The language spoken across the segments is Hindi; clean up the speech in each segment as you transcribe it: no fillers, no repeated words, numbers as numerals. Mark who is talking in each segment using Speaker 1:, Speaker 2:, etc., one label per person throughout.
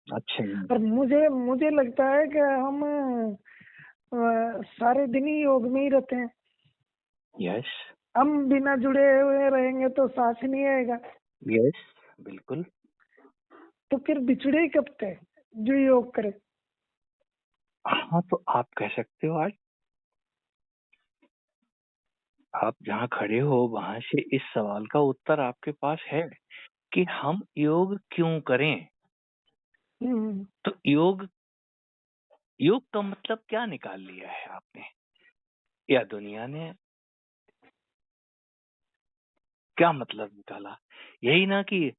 Speaker 1: अच्छा जी।
Speaker 2: पर मुझे मुझे लगता है कि हम सारे दिन ही योग में ही रहते हैं।
Speaker 1: यस।
Speaker 2: हम बिना जुड़े हुए रहेंगे तो सांस ही नहीं आएगा।
Speaker 1: यस, बिल्कुल।
Speaker 2: तो फिर बिछड़े ही कब थे जो योग करे।
Speaker 1: हाँ, तो आप कह सकते हो आज आप जहाँ खड़े हो वहां से इस सवाल का उत्तर आपके पास है कि हम योग क्यों करें। तो योग योग का मतलब क्या निकाल लिया है आपने या दुनिया ने क्या मतलब निकाला? यही ना कि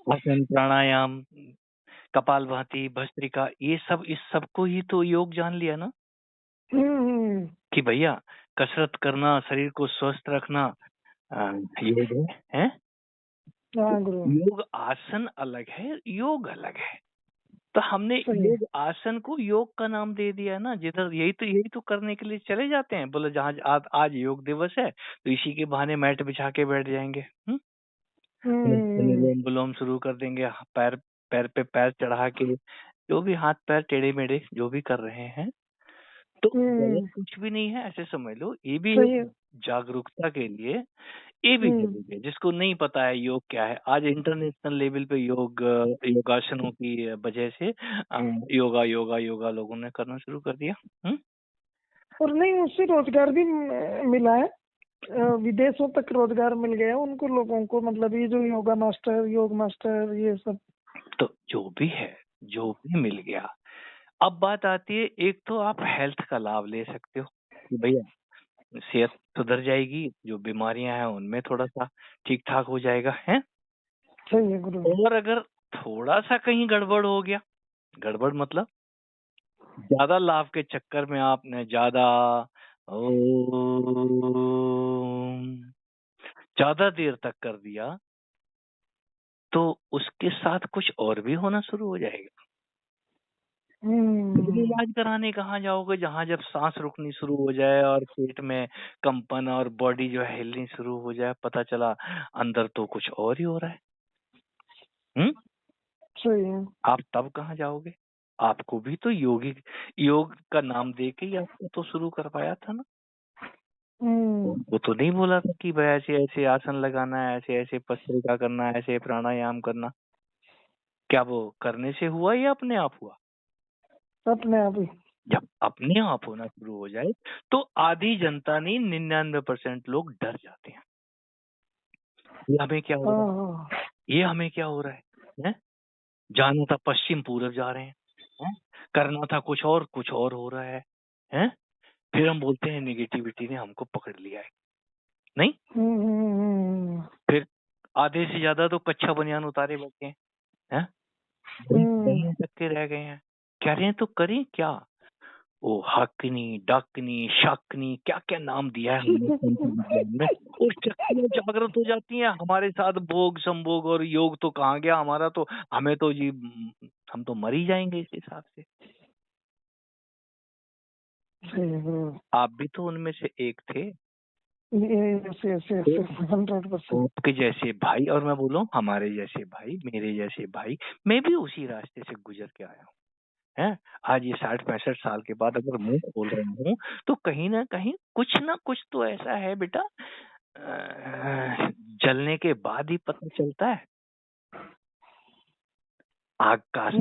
Speaker 1: आसन, प्राणायाम, कपालभाति, भस्त्रिका, ये सब इस सब को ही तो योग जान लिया ना कि भैया कसरत करना, शरीर को स्वस्थ रखना योग है?
Speaker 2: हाँ गुरु।
Speaker 1: योग आसन अलग है, योग अलग है। तो हमने
Speaker 2: सही है।
Speaker 1: योग आसन को योग का नाम दे दिया ना। जिधर यही तो करने के लिए चले जाते हैं। बोले जहाँ आज योग दिवस है तो इसी के बहाने मैट बिछा के बैठ जाएंगे। अनुलोम विलोम शुरू कर देंगे, पैर पैर पे पैर चढ़ा के, जो भी हाथ पैर टेढ़े मेढ़े जो भी कर रहे हैं। तो गलत कुछ भी नहीं है, ऐसे समझ लो। ये भी
Speaker 2: सही
Speaker 1: एक
Speaker 2: है।
Speaker 1: जागरूकता के लिए ये भी जरूरी है। जिसको नहीं पता है योग क्या है, आज इंटरनेशनल लेवल पे योगासनों की वजह से योगा योगा योगा लोगों ने करना शुरू कर दिया।
Speaker 2: और नहीं, उससे रोजगार भी मिला है। विदेशों तक रोजगार मिल गया उनको, लोगों को, मतलब ये जो योगा मास्टर, योग मास्टर, ये सब।
Speaker 1: तो जो भी है, जो भी मिल गया। अब बात आती है, एक तो आप हेल्थ का लाभ ले सकते हो कि भैया सेहत सुधर जाएगी, जो बीमारियां हैं उनमें थोड़ा सा ठीक ठाक हो जाएगा है।
Speaker 2: सही है गुरु।
Speaker 1: और अगर थोड़ा सा कहीं गड़बड़ हो गया, गड़बड़ मतलब ज्यादा लाभ के चक्कर में आपने ज्यादा देर तक कर दिया, तो उसके साथ कुछ और भी होना शुरू हो जाएगा। फिर इलाज कराने कहाँ जाओगे, जहाँ जब सांस रुकनी शुरू हो जाए और पेट में कंपन और बॉडी जो है हिलनी शुरू हो जाए, पता चला अंदर तो कुछ और ही हो रहा है।
Speaker 2: सही है।
Speaker 1: आप तब कहाँ जाओगे? आपको भी तो योग का नाम दे के ही आपको तो शुरू करवाया था ना। वो तो नहीं बोला था कि भाई ऐसे ऐसे आसन लगाना है, ऐसे ऐसे भस्त्रिका करना है, ऐसे प्राणायाम करना। क्या वो करने से हुआ या अपने आप हुआ?
Speaker 2: अपने आप ही।
Speaker 1: जब अपने आप होना शुरू हो जाए तो आधी जनता नहीं, 99% लोग डर जाते हैं। ये हमें क्या हो रहा है? ये हमें क्या हो रहा है? जाना था पश्चिम पूरब जा रहे हैं? करना था कुछ और हो रहा है? फिर हम बोलते हैं नेगेटिविटी ने हमको पकड़ लिया है। नहीं, फिर आधे से ज्यादा तो कच्चा बनियान उतारे बैठे हैं, बनियान तक के रह गए हैं। कह रहे हैं तो करें क्या? वो हकनी, डकनी, शकनी, क्या क्या नाम दिया है हमने संत विद्वान में। और शक्तियां जागृत हो जाती हैं हमारे साथ। भोग संभोग और योग तो कहाँ गया हमारा, तो हमें तो जी हम तो मर ही जाएंगे इस हिसाब से। आप भी तो उनमें से एक थे।
Speaker 2: 100%।
Speaker 1: आपके जैसे भाई, और मैं बोलूं हमारे जैसे भाई, मेरे जैसे भाई, मैं भी उसी रास्ते से गुजर के आया हूँ। है, आज ये 60-65 साल के बाद अगर मुंह खोल रहा हूँ तो कहीं ना कुछ तो ऐसा है बेटा, जलने के बाद ही पता चलता है। आग का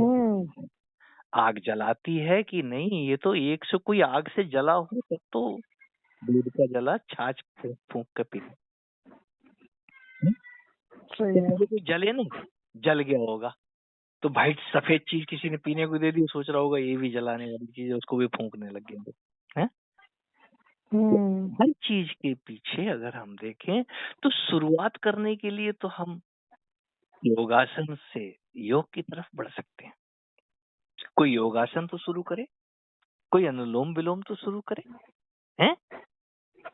Speaker 1: आग जलाती है कि नहीं, ये तो एक से कोई आग से जला हो तब तो दूध का जला छाछ फूंक फूंक के पी। कोई जले ना, जल गया होगा तो भाई सफेद चीज किसी ने पीने को दे दी, सोच रहा होगा ये भी जलाने वाली चीज है, उसको भी फूंकने लग गया है। हर चीज के पीछे अगर हम देखें तो शुरुआत करने के लिए तो हम योगासन से योग की तरफ बढ़ सकते हैं। कोई योगासन तो शुरू करे, कोई अनुलोम विलोम तो शुरू करे हैं।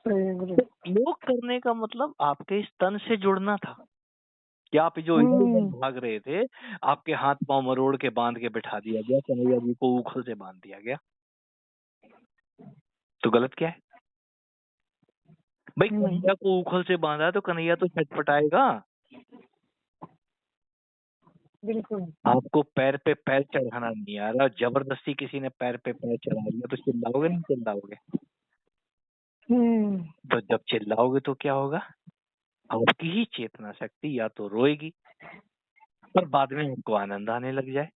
Speaker 1: तो योग करने का मतलब आपके इस तन से जुड़ना था कि आप जो इधर उधर भाग रहे थे, आपके हाथ पांव मरोड़ के बांध के बिठा दिया गया, कन्हैया जी को उखल से बांध दिया गया। तो गलत क्या है भाई? कन्हैया को उखल से बांधा तो कन्हैया तो छटपटाएगा।
Speaker 2: बिल्कुल।
Speaker 1: आपको पैर पे पैर चढ़ाना नहीं आ रहा, जबरदस्ती किसी ने पैर पे पैर चढ़ा दिया तो चिल्लाओगे नहीं चिल्लाओगे? तो जब चिल्लाओगे तो क्या होगा? आपकी ही चेतना शक्ति या तो रोएगी, पर बाद में आपको आनंद आने लग जाए,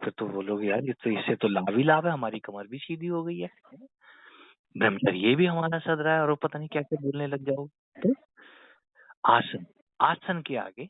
Speaker 1: फिर तो बोलोगे यार ये तो इससे तो लाभ ही लाभ है, हमारी कमर भी सीधी हो गई है, ब्रह्मचर्य भी हमारा सध रहा है, और पता नहीं क्या क्या बोलने लग जाओगे। तो आसन, आसन के आगे